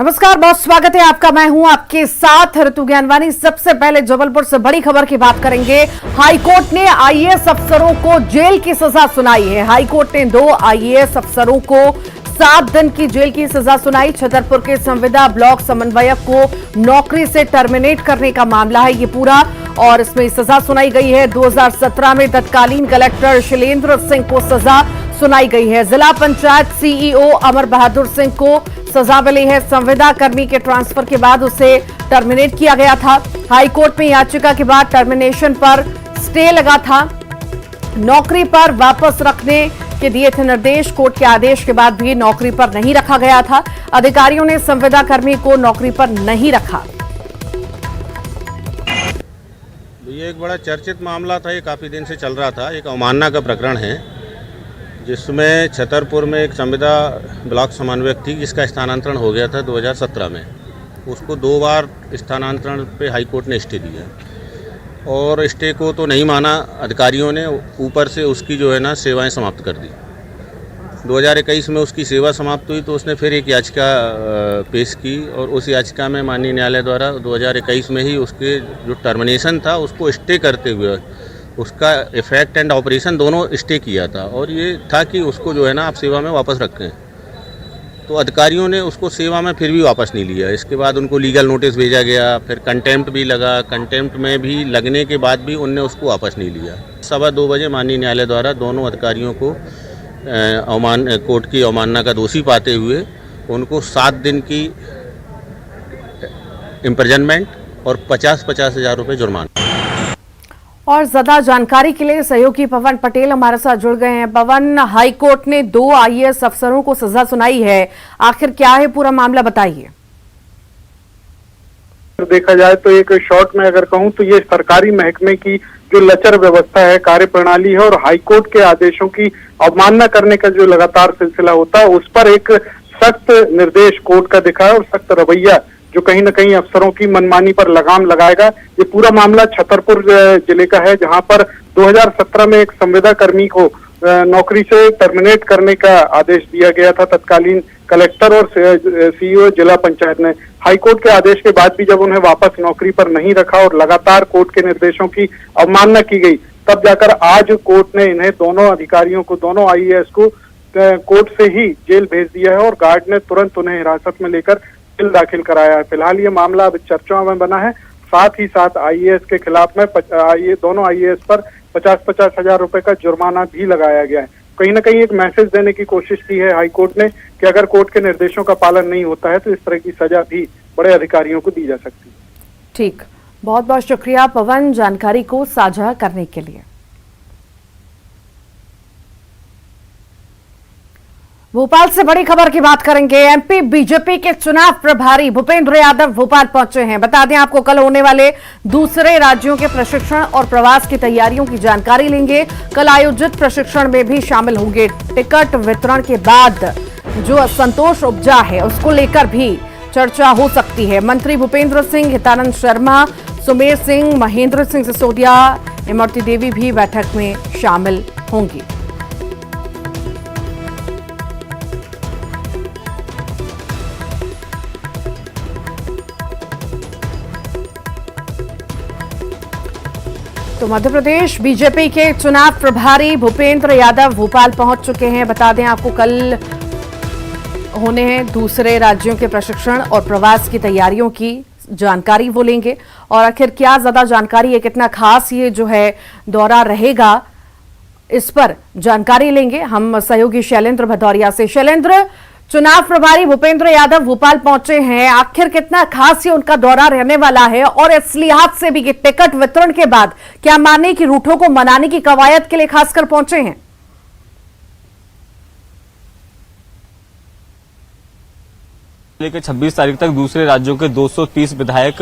नमस्कार, बहुत स्वागत है आपका। मैं हूं आपके साथ ऋतु ज्ञानवानी। सबसे पहले जबलपुर से बड़ी खबर की बात करेंगे। हाईकोर्ट ने आईएएस अफसरों को जेल की सजा सुनाई है। हाईकोर्ट ने 2 आईएएस अफसरों को 7 दिन की जेल की सजा सुनाई। छतरपुर के संविदा ब्लॉक समन्वयक को नौकरी से टर्मिनेट करने का मामला है ये पूरा, और इसमें सजा सुनाई गई है। 2017 में तत्कालीन कलेक्टर शैलेंद्र सिंह को सजा सुनाई गई है। जिला पंचायत सीईओ अमर बहादुर सिंह को सजा मिली है। संविदा कर्मी के ट्रांसफर के बाद उसे टर्मिनेट किया गया था। हाईकोर्ट में याचिका के बाद टर्मिनेशन पर स्टे लगा था। नौकरी पर वापस रखने के दिए थे निर्देश। कोर्ट के आदेश के बाद भी नौकरी पर नहीं रखा गया था। अधिकारियों ने संविदा कर्मी को नौकरी पर नहीं रखा। ये एक बड़ा चर्चित मामला था, ये काफ़ी दिन से चल रहा था। एक अवमानना का प्रकरण है जिसमें छतरपुर में एक संविदा ब्लॉक समन्वयक थी जिसका स्थानांतरण हो गया था 2017 में। उसको 2 बार स्थानांतरण पे हाईकोर्ट ने स्टे दिया, और स्टे को तो नहीं माना अधिकारियों ने, ऊपर से उसकी जो है ना सेवाएं समाप्त कर दी। 2021 में उसकी सेवा समाप्त हुई तो उसने फिर एक याचिका पेश की, और उस याचिका में माननीय न्यायालय द्वारा 2021 में ही उसके जो टर्मिनेशन था उसको स्टे करते हुए उसका इफेक्ट एंड ऑपरेशन दोनों स्टे किया था, और ये था कि उसको जो है ना आप सेवा में वापस रखें। तो अधिकारियों ने उसको सेवा में फिर भी वापस नहीं लिया। इसके बाद उनको लीगल नोटिस भेजा गया, फिर कंटेम्प्ट भी लगा। कंटेम्प्ट में भी लगने के बाद भी उनने उसको वापस नहीं लिया। 2:15 बजे माननीय न्यायालय द्वारा दोनों अधिकारियों को कोर्ट की अवमानना का दोषी पाते हुए उनको 7 दिन की इम्प्रिजनमेंट और 50-50 हज़ार रुपये जुर्माना। और ज्यादा जानकारी के लिए सहयोगी पवन पटेल हमारे साथ जुड़ गए हैं। पवन, हाईकोर्ट ने 2 आईएएस अफसरों को सजा सुनाई है, आखिर क्या है पूरा मामला, बताइए। देखा जाए तो एक शॉर्ट में अगर कहूं तो ये सरकारी महकमे की जो लचर व्यवस्था है, कार्य प्रणाली है, और हाईकोर्ट के आदेशों की अवमानना करने का जो लगातार सिलसिला होता है उस पर एक सख्त निर्देश कोर्ट का दिखा है, और सख्त रवैया जो कहीं न कहीं अफसरों की मनमानी पर लगाम लगाएगा। ये पूरा मामला छतरपुर जिले का है, जहां पर 2017 में एक संविदा कर्मी को नौकरी से टर्मिनेट करने का आदेश दिया गया था तत्कालीन कलेक्टर और सीईओ जिला पंचायत ने। हाईकोर्ट के आदेश के बाद भी जब उन्हें वापस नौकरी पर नहीं रखा और लगातार कोर्ट के निर्देशों की अवमानना की गई, तब जाकर आज कोर्ट ने इन्हें दोनों अधिकारियों को, दोनों आईएएस को कोर्ट से ही जेल भेज दिया है, और गार्ड ने तुरंत उन्हें हिरासत में लेकर जेल दाखिल कराया है। फिलहाल ये मामला अब चर्चाओं में बना है। साथ ही साथ आईएएस के खिलाफ में दोनों आईएएस पर 50-50 हज़ार रुपए का जुर्माना भी लगाया गया है। कहीं ना कहीं एक मैसेज देने की कोशिश की है हाईकोर्ट ने कि अगर कोर्ट के निर्देशों का पालन नहीं होता है तो इस तरह की सजा भी बड़े अधिकारियों को दी जा सकती है। ठीक, बहुत बहुत शुक्रिया पवन जानकारी को साझा करने के लिए। भोपाल से बड़ी खबर की बात करेंगे। एमपी बीजेपी के चुनाव प्रभारी भूपेंद्र यादव भोपाल पहुंचे हैं। बता दें आपको, कल होने वाले दूसरे राज्यों के प्रशिक्षण और प्रवास की तैयारियों की जानकारी लेंगे। कल आयोजित प्रशिक्षण में भी शामिल होंगे। टिकट वितरण के बाद जो असंतोष उपजा है उसको लेकर भी चर्चा हो सकती है। मंत्री भूपेंद्र सिंह, हितानंद शर्मा, सुमेर सिंह, महेंद्र सिंह सिसोदिया, इमरती देवी भी बैठक में शामिल होंगी। तो मध्य प्रदेश बीजेपी के चुनाव प्रभारी भूपेंद्र यादव भोपाल पहुंच चुके हैं। बता दें आपको, कल होने हैं दूसरे राज्यों के प्रशिक्षण और प्रवास की तैयारियों की जानकारी वो लेंगे, और आखिर क्या ज्यादा जानकारी है, कितना खास ये जो है दौरा रहेगा, इस पर जानकारी लेंगे हम सहयोगी शैलेंद्र भदौरिया से। शैलेंद्र, चुनाव प्रभारी भूपेंद्र यादव भोपाल पहुंचे हैं, आखिर कितना खास ये उनका दौरा रहने वाला है, और इस लिहाज से भी कि टिकट वितरण के बाद क्या माने कि रूठों को मनाने की कवायद के लिए खासकर पहुंचे हैं? लेकर 26 तारीख तक दूसरे राज्यों के 230 विधायक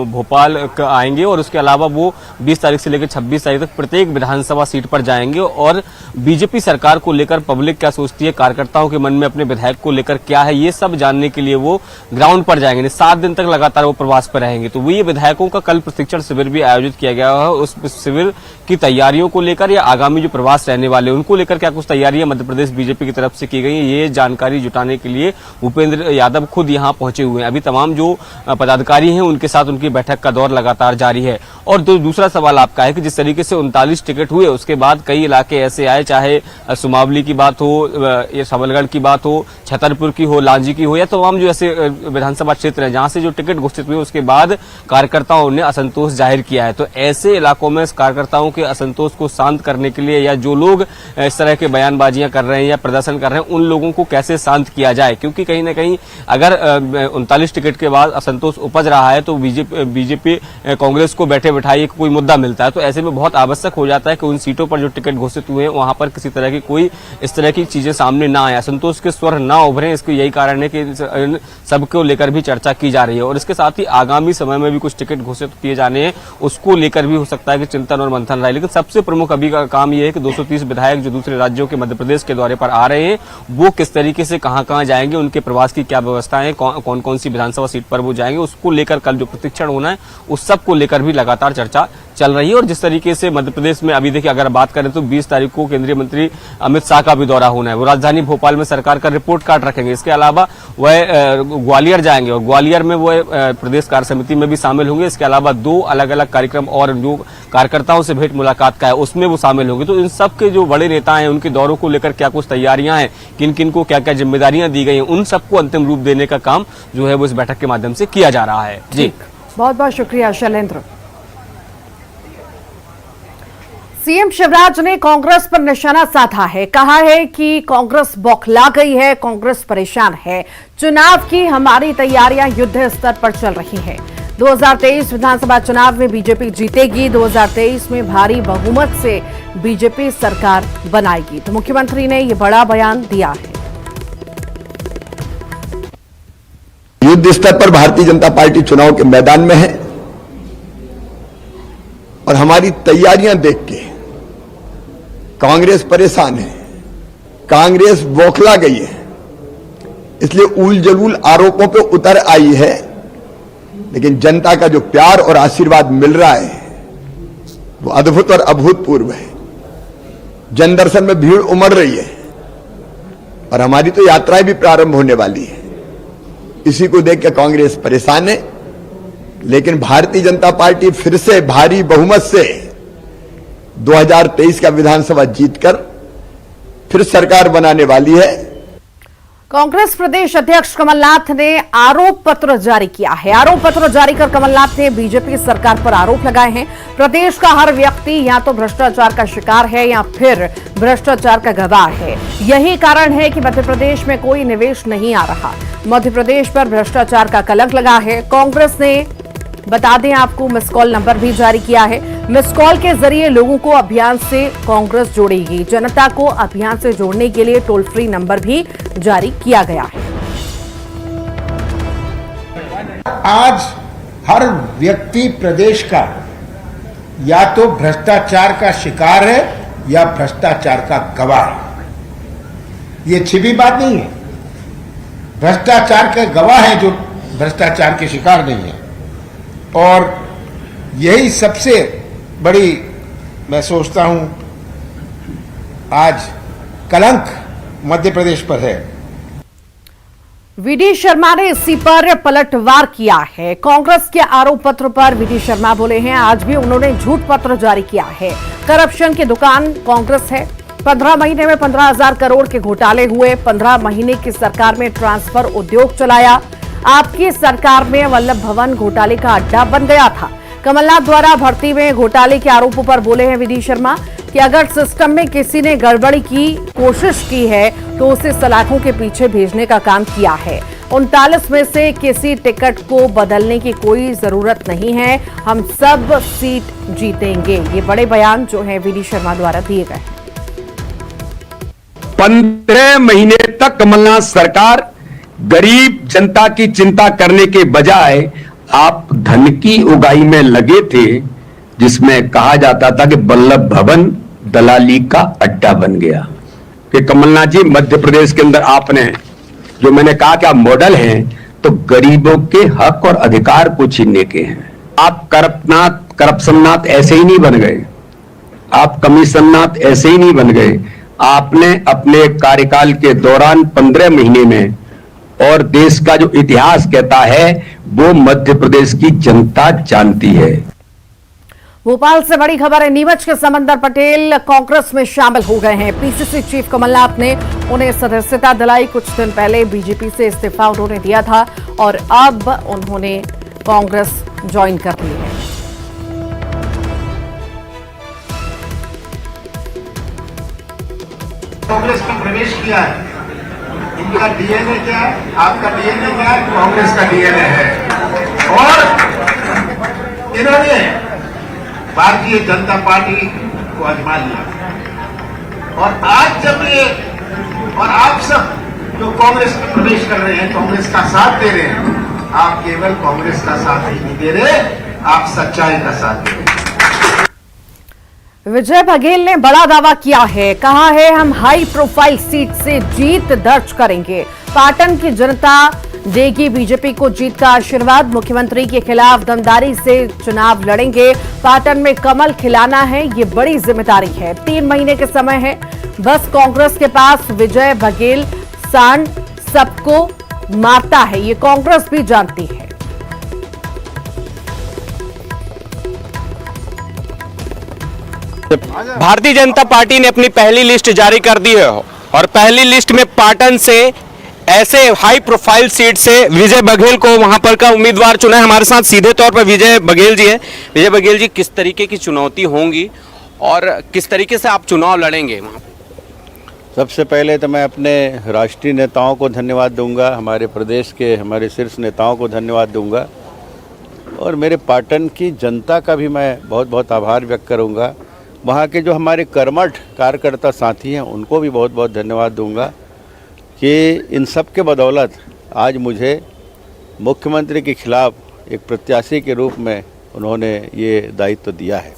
भोपाल आएंगे, और उसके अलावा वो 20 तारीख से लेकर 26 तारीख तक प्रत्येक विधानसभा सीट पर जाएंगे, और बीजेपी सरकार को लेकर पब्लिक क्या सोचती है, कार्यकर्ताओं के मन में अपने विधायक को लेकर क्या है, ये सब जानने के लिए वो ग्राउंड पर जाएंगे। 7 दिन तक लगातार वो प्रवास पर रहेंगे। तो ये विधायकों का कल प्रशिक्षण शिविर भी आयोजित किया गया है। उस शिविर की तैयारियों को लेकर या आगामी जो प्रवास रहने वाले उनको लेकर क्या कुछ तैयारियां मध्य प्रदेश बीजेपी की तरफ से की गई है, ये जानकारी जुटाने के लिए भूपेंद्र यादव खुद यहाँ पहुंचे हुए हैं। अभी तमाम जो पदाधिकारी हैं उनके साथ उनकी बैठक का दौर लगातार जारी है। और दूसरा सवाल आपका है कि जिस तरीके से 39 टिकट हुए उसके बाद कई इलाके ऐसे आए, चाहे सुमावली की बात हो, ये सबलगढ़ की बात हो, छतरपुर की हो, लांजी की हो, या तमाम जो ऐसे विधानसभा क्षेत्र है जहां से जो टिकट घोषित हुए उसके बाद कार्यकर्ताओं ने असंतोष जाहिर किया है। तो ऐसे इलाकों में कार्यकर्ताओं के असंतोष को शांत करने के लिए, या जो लोग इस तरह के बयानबाजियां कर रहे हैं या प्रदर्शन कर रहे हैं, उन लोगों को कैसे शांत किया जाए? क्योंकि कहीं ना कहीं अगर 39 टिकट के बाद असंतोष उपज रहा है तो बीजेपी कांग्रेस को बैठे बिठाए कोई मुद्दा मिलता है, तो ऐसे में बहुत आवश्यक हो जाता है कि उन सीटों पर जो टिकट घोषित हुए हैं वहां पर किसी तरह की कोई इस तरह की चीजें सामने ना आए, असंतोष के स्वर ना उभरे। इसको यही कारण है कि सबको लेकर भी चर्चा की जा रही है। और इसके साथ ही आगामी समय में भी कुछ टिकट घोषित किए जाने हैं, उसको लेकर भी हो सकता है कि चिंतन और मंथन रहे। लेकिन सबसे प्रमुख अभी का काम यह है कि 230 विधायक जो दूसरे राज्यों के मध्य प्रदेश के दौरे पर आ रहे हैं वो किस तरीके से कहां जाएंगे, उनके प्रवास की क्या व्यवस्था है, कौन कौन सी विधानसभा सीट पर वो जाएंगे, उसको लेकर कल जो प्रशिक्षण होना है उस सब को लेकर भी लगातार चर्चा चल रही है। और जिस तरीके से मध्य प्रदेश में अभी देखिए अगर बात करें तो 20 तारीख को केंद्रीय मंत्री अमित शाह का भी दौरा होना है। वो राजधानी भोपाल में सरकार का रिपोर्ट कार्ड रखेंगे। इसके अलावा वह ग्वालियर जाएंगे और ग्वालियर में वो प्रदेश कार्य समिति में भी शामिल होंगे। इसके अलावा 2 अलग अलग कार्यक्रम और जो कार्यकर्ताओं से भेंट मुलाकात का है उसमें वो शामिल होंगे। तो इन सब के जो बड़े नेता हैं उनके दौरों को लेकर क्या कुछ तैयारियां हैं, किन किन को क्या क्या जिम्मेदारियां दी गई हैं, उन सबको अंतिम रूप देने का काम जो है वो इस बैठक के माध्यम से किया जा रहा है। जी बहुत बहुत शुक्रिया शैलेंद्र। सीएम शिवराज ने कांग्रेस पर निशाना साधा है, कहा है कि कांग्रेस बौखला गई है, कांग्रेस परेशान है, चुनाव की हमारी तैयारियां युद्ध स्तर पर चल रही हैं। 2023 विधानसभा चुनाव में बीजेपी जीतेगी, 2023 में भारी बहुमत से बीजेपी सरकार बनाएगी। तो मुख्यमंत्री ने यह बड़ा बयान दिया है। युद्ध स्तर पर भारतीय जनता पार्टी चुनाव के मैदान में है और हमारी तैयारियां देख के कांग्रेस परेशान है, कांग्रेस बौखला गई है, इसलिए उल जलूल आरोपों पे उतर आई है। लेकिन जनता का जो प्यार और आशीर्वाद मिल रहा है वो अद्भुत और अभूतपूर्व है। जन दर्शन में भीड़ उमड़ रही है और हमारी तो यात्राएं भी प्रारंभ होने वाली है। इसी को देख के कांग्रेस परेशान है, लेकिन भारतीय जनता पार्टी फिर से भारी बहुमत से 2023 का विधानसभा जीतकर फिर सरकार बनाने वाली है। कांग्रेस प्रदेश अध्यक्ष कमलनाथ ने आरोप पत्र जारी किया है। आरोप पत्र जारी कर कमलनाथ ने बीजेपी सरकार पर आरोप लगाए हैं। प्रदेश का हर व्यक्ति या तो भ्रष्टाचार का शिकार है या फिर भ्रष्टाचार का गवाह है। यही कारण है कि मध्य प्रदेश में कोई निवेश नहीं आ रहा। मध्य प्रदेश पर भ्रष्टाचार का कलंक लगा है। कांग्रेस ने बता दें आपको मिस कॉल नंबर भी जारी किया है। मिस कॉल के जरिए लोगों को अभियान से कांग्रेस जोड़ेगी। जनता को अभियान से जोड़ने के लिए टोल फ्री नंबर भी जारी किया गया है। आज हर व्यक्ति प्रदेश का या तो भ्रष्टाचार का शिकार है या भ्रष्टाचार का गवाह है। ये छिपी बात नहीं है। भ्रष्टाचार के गवाह है जो भ्रष्टाचार के शिकार नहीं है। और यही सबसे बड़ी मैं सोचता हूं आज कलंक मध्य प्रदेश पर है। वीडी शर्मा ने इसी पर पलटवार किया है। कांग्रेस के आरोप पत्र पर वीडी शर्मा बोले हैं आज भी उन्होंने झूठ पत्र जारी किया है। करप्शन की दुकान कांग्रेस है। 15 महीने में 15,000 करोड़ के घोटाले हुए। 15 महीने की सरकार में ट्रांसफर उद्योग चलाया। आपकी सरकार में वल्लभ भवन घोटाले का अड्डा बन गया था। कमलनाथ द्वारा भर्ती में घोटाले के आरोपों पर बोले हैं वीडी शर्मा कि अगर सिस्टम में किसी ने गड़बड़ी की कोशिश की है तो उसे सलाखों के पीछे भेजने का काम किया है। 39 में से किसी टिकट को बदलने की कोई जरूरत नहीं है। हम सब सीट जीतेंगे। ये बड़े बयान जो है वीडी शर्मा द्वारा दिए गए हैं। 15 महीने तक कमलनाथ सरकार गरीब जनता की चिंता करने के बजाय आप धन की उगाही में लगे थे, जिसमें कहा जाता था कि वल्लभ भवन दलाली का अड्डा बन गया। कि कमलनाथ जी मध्य प्रदेश के अंदर आपने जो मैंने कहा कि आप मॉडल हैं, तो गरीबों के हक और अधिकार को छीनने के हैं। आप करप्शननाथ ऐसे ही नहीं बन गए, आप कमीशननाथ ऐसे ही नहीं बन गए। आपने अपने कार्यकाल के दौरान 15 महीने में और देश का जो इतिहास कहता है वो मध्य प्रदेश की जनता जानती है। भोपाल से बड़ी खबर है। नीमच के समंदर पटेल कांग्रेस में शामिल हो गए हैं। पीसीसी चीफ कमलनाथ ने उन्हें सदस्यता दिलाई। कुछ दिन पहले बीजेपी से इस्तीफा उन्होंने दिया था और अब उन्होंने कांग्रेस ज्वाइन कर ली है। कांग्रेस में प्रवेश किया है। इनका डीएनए क्या है, आपका डीएनए क्या है, कांग्रेस का डीएनए है। और इन्होंने भारतीय जनता पार्टी को आजमा लिया और आज जब ये और आप सब जो कांग्रेस में प्रवेश कर रहे हैं, कांग्रेस का साथ दे रहे हैं, आप केवल कांग्रेस का साथ ही नहीं दे रहे, आप सच्चाई का साथ दे रहे हैं। विजय बघेल ने बड़ा दावा किया है। कहा है हम हाई प्रोफाइल सीट से जीत दर्ज करेंगे। पाटन की जनता देगी बीजेपी को जीत का आशीर्वाद। मुख्यमंत्री के खिलाफ दमदारी से चुनाव लड़ेंगे। पाटन में कमल खिलाना है, ये बड़ी जिम्मेदारी है। 3 महीने के समय है बस कांग्रेस के पास। विजय बघेल सांड सबको मारता है, ये कांग्रेस भी जानती है। भारतीय जनता पार्टी ने अपनी पहली लिस्ट जारी कर दी है और पहली लिस्ट में पाटन से ऐसे हाई प्रोफाइल सीट से विजय बघेल को वहां पर का उम्मीदवार चुना है। हमारे साथ सीधे तौर पर विजय बघेल जी हैं। विजय बघेल जी, किस तरीके की चुनौती होंगी और किस तरीके से आप चुनाव लड़ेंगे वहां? सबसे पहले तो मैं अपने राष्ट्रीय नेताओं को धन्यवाद दूंगा, हमारे प्रदेश के हमारे शीर्ष नेताओं को धन्यवाद दूंगा और मेरे पाटन की जनता का भी मैं बहुत बहुत आभार व्यक्त करूंगा। वहाँ के जो हमारे कर्मठ कार्यकर्ता साथी हैं उनको भी बहुत बहुत धन्यवाद दूंगा कि इन सब के बदौलत आज मुझे मुख्यमंत्री के खिलाफ एक प्रत्याशी के रूप में उन्होंने ये दायित्व दिया है।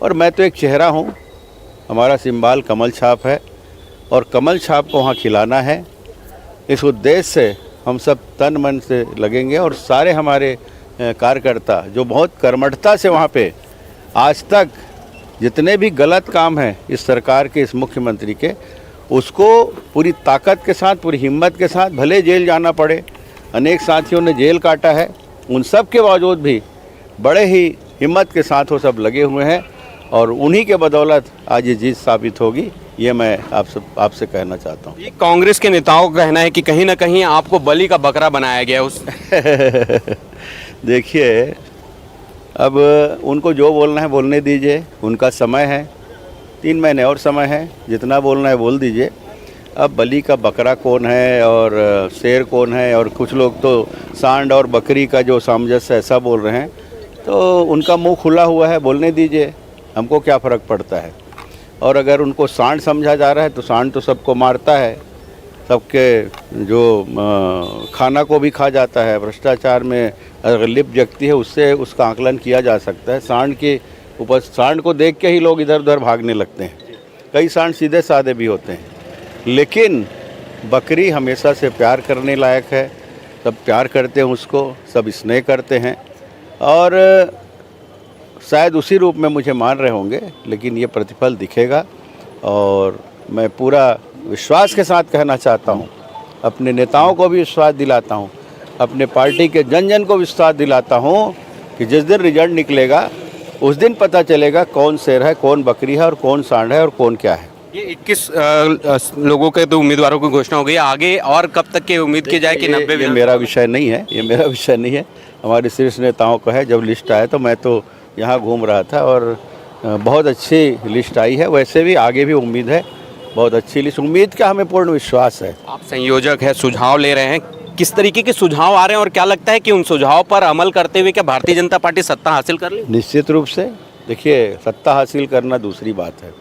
और मैं तो एक चेहरा हूँ, हमारा सिंबल कमल छाप है और कमल छाप को वहाँ खिलाना है। इस उद्देश्य से हम सब तन मन से लगेंगे और सारे हमारे कार्यकर्ता जो बहुत कर्मठता से वहाँ पे आज तक जितने भी गलत काम हैं इस सरकार के, इस मुख्यमंत्री के, उसको पूरी ताकत के साथ, पूरी हिम्मत के साथ, भले जेल जाना पड़े, अनेक साथियों ने जेल काटा है, उन सब के बावजूद भी बड़े ही हिम्मत के साथ वो सब लगे हुए हैं और उन्हीं के बदौलत आज ये जीत साबित होगी, ये मैं आपसे कहना चाहता हूँ। ये कांग्रेस के नेताओं का कहना है कि कहीं ना कहीं आपको बलि का बकरा बनाया गया उस देखिए, अब उनको जो बोलना है बोलने दीजिए, उनका समय है, 3 महीने और समय है, जितना बोलना है बोल दीजिए। अब बलि का बकरा कौन है और शेर कौन है, और कुछ लोग तो सांड और बकरी का जो सामंजस्य ऐसा बोल रहे हैं, तो उनका मुंह खुला हुआ है, बोलने दीजिए, हमको क्या फ़र्क पड़ता है। और अगर उनको सांड समझा जा रहा है तो सांड तो सबको मारता है, सबके जो खाना को भी खा जाता है। भ्रष्टाचार में अगर लिप्त व्यक्ति है उससे उसका आकलन किया जा सकता है। सांड के ऊपर, सांड को देख के ही लोग इधर उधर भागने लगते हैं। कई सांड सीधे साधे भी होते हैं, लेकिन बकरी हमेशा से प्यार करने लायक है। सब प्यार करते हैं उसको, सब स्नेह करते हैं और शायद उसी रूप में मुझे मान रहे होंगे, लेकिन ये प्रतिफल दिखेगा। और मैं पूरा विश्वास के साथ कहना चाहता हूँ, अपने नेताओं को भी विश्वास दिलाता हूँ, अपने पार्टी के जन जन को विश्वास दिलाता हूँ कि जिस दिन रिजल्ट निकलेगा उस दिन पता चलेगा कौन शेर है, कौन बकरी है और कौन सांड है और कौन क्या है। ये 21 लोगों के तो उम्मीदवारों की घोषणा हो गई, आगे और कब तक की उम्मीद की जाए कि 90? ये मेरा विषय नहीं है, ये मेरा विषय नहीं है, हमारे शीर्ष नेताओं का है। जब लिस्ट आया तो मैं तो यहाँ घूम रहा था और बहुत अच्छी लिस्ट आई है। वैसे भी आगे भी उम्मीद है, बहुत अच्छी लिस्ट, उम्मीद का हमें पूर्ण विश्वास है। आप संयोजक है, सुझाव ले रहे हैं, किस तरीके के सुझाव आ रहे हैं और क्या लगता है कि उन सुझाव पर अमल करते हुए क्या भारतीय जनता पार्टी सत्ता हासिल कर ले? निश्चित रूप से। देखिए, सत्ता हासिल करना दूसरी बात है,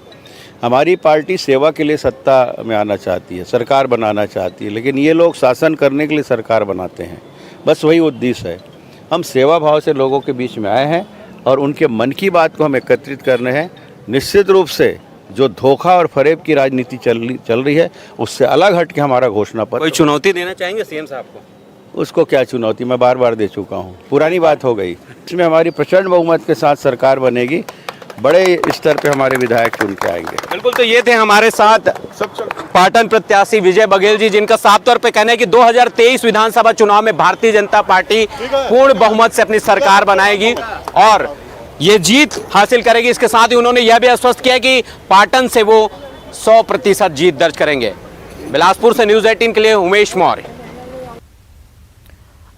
हमारी पार्टी सेवा के लिए सत्ता में आना चाहती है, सरकार बनाना चाहती है, लेकिन ये लोग शासन करने के लिए सरकार बनाते हैं, बस वही उद्देश्य है। हम सेवा भाव से लोगों के बीच में आए हैं और उनके मन की बात को हम एकत्रित करने हैं। निश्चित रूप से जो धोखा और फरेब की राजनीति चल रही है उससे अलग हट के हमारा घोषणा पत्र। कोई चुनौती देना चाहेंगे सीएम साहब को? उसको क्या चुनौती, मैं बार बार दे चुका हूँ, पुरानी बात हो गई। इसमें हमारी प्रचंड बहुमत के साथ सरकार बनेगी बड़े स्तर पे हमारे विधायक चुन के आएंगे। बिल्कुल, तो ये थे हमारे साथ पाटन प्रत्याशी विजय बघेल जी, जिनका साफ तौर पे कहना है कि 2023 विधानसभा चुनाव में भारतीय जनता पार्टी पूर्ण बहुमत से अपनी सरकार बनाएगी और ये जीत हासिल करेगी। इसके साथ ही उन्होंने यह भी आश्वस्त किया कि पाटन से वो 100% जीत दर्ज करेंगे। बिलासपुर से न्यूज़ 18 के लिए उमेश मौर्य।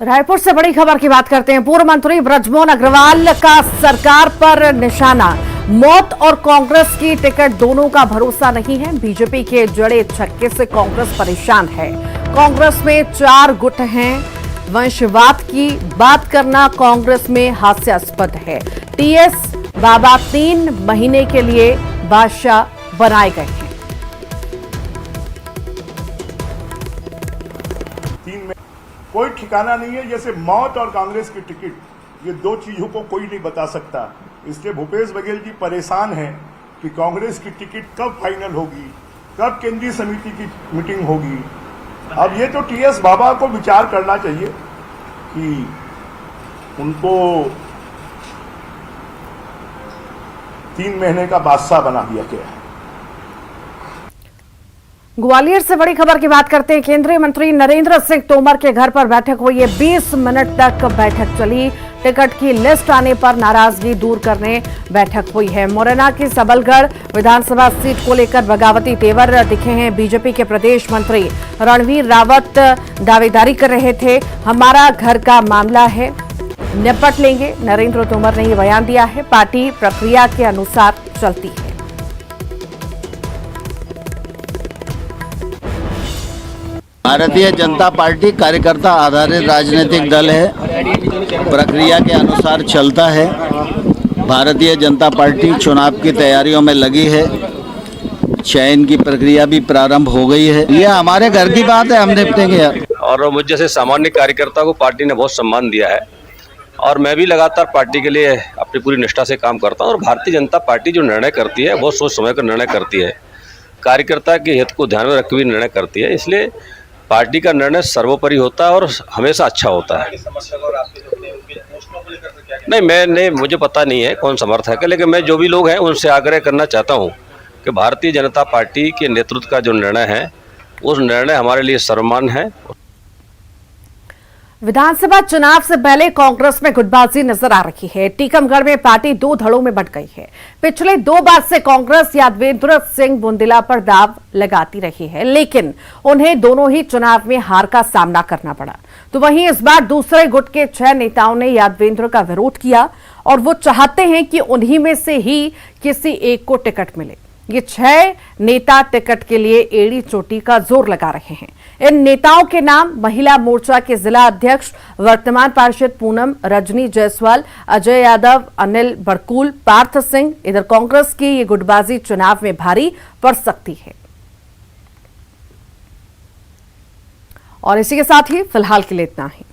रायपुर से बड़ी खबर की बात करते हैं। पूर्व मंत्री ब्रजमोहन अग्रवाल का सरकार पर निशाना। मौत और कांग्रेस की टिकट दोनों का भरोसा नहीं है। बीजेपी के जड़े छक्के से कांग्रेस परेशान है। कांग्रेस में 4 गुट हैं। वंशवाद की बात करना कांग्रेस में हास्यास्पद है। टीएस बाबा 3 महीने के लिए बादशाह बनाए गए हैं। कोई ठिकाना नहीं है। जैसे मौत और कांग्रेस की टिकट, ये 2 चीजों को कोई नहीं बता सकता। इसलिए भूपेश बघेल जी परेशान हैं कि कांग्रेस की टिकट कब फाइनल होगी, कब केंद्रीय समिति की मीटिंग होगी। अब ये तो टीएस बाबा को विचार करना चाहिए कि उनको 3 महीने का बादशाह बना दिया गया है। ग्वालियर से बड़ी खबर की बात करते हैं। केंद्रीय मंत्री नरेंद्र सिंह तोमर के घर पर बैठक हुई है। 20 मिनट तक बैठक चली। टिकट की लिस्ट आने पर नाराजगी दूर करने बैठक हुई है। मुरैना की सबलगढ़ विधानसभा सीट को लेकर बगावती तेवर दिखे हैं। बीजेपी के प्रदेश मंत्री रणवीर रावत दावेदारी कर रहे थे। हमारा घर का मामला है, निपट लेंगे। नरेंद्र तोमर ने यह बयान दिया है। पार्टी प्रक्रिया के अनुसार चलती है। भारतीय जनता पार्टी कार्यकर्ता आधारित राजनीतिक दल है, प्रक्रिया के अनुसार चलता है। भारतीय जनता पार्टी चुनाव की तैयारियों में लगी है। चयन की प्रक्रिया भी प्रारंभ हो गई है। ये हमारे घर की बात है, हम निपटेंगे। और मुझ जैसे सामान्य कार्यकर्ता को पार्टी ने बहुत सम्मान दिया है और मैं भी लगातार पार्टी के लिए अपनी पूरी निष्ठा से काम करता हूँ। और भारतीय जनता पार्टी जो निर्णय करती है बहुत सोच समझ कर निर्णय करती है, कार्यकर्ता के हित को ध्यान में रख के निर्णय करती है। इसलिए पार्टी का निर्णय सर्वोपरि होता है और हमेशा अच्छा होता है। नहीं, मुझे पता नहीं है कौन समर्थक है, लेकिन मैं जो भी लोग हैं उनसे आग्रह करना चाहता हूं कि भारतीय जनता पार्टी के नेतृत्व का जो निर्णय है उस निर्णय हमारे लिए सर्वमान्य है। विधानसभा चुनाव से पहले कांग्रेस में गुटबाजी नजर आ रही है। टीकमगढ़ में पार्टी 2 धड़ों में बंट गई है। पिछले 2 बार से कांग्रेस यादवेंद्र सिंह बुंदेला पर दाव लगाती रही है, लेकिन उन्हें दोनों ही चुनाव में हार का सामना करना पड़ा। तो वहीं इस बार दूसरे गुट के 6 नेताओं ने यादवेंद्र का विरोध किया और वो चाहते हैं कि उन्हीं में से ही किसी एक को टिकट मिले। ये 6 नेता टिकट के लिए एड़ी चोटी का जोर लगा रहे हैं। इन नेताओं के नाम महिला मोर्चा के जिला अध्यक्ष वर्तमान पार्षद पूनम रजनी जायसवाल, अजय यादव, अनिल बड़कुल, पार्थ सिंह। इधर कांग्रेस की ये गुटबाजी चुनाव में भारी पड़ सकती है। और इसी के साथ ही फिलहाल के लिए इतना ही।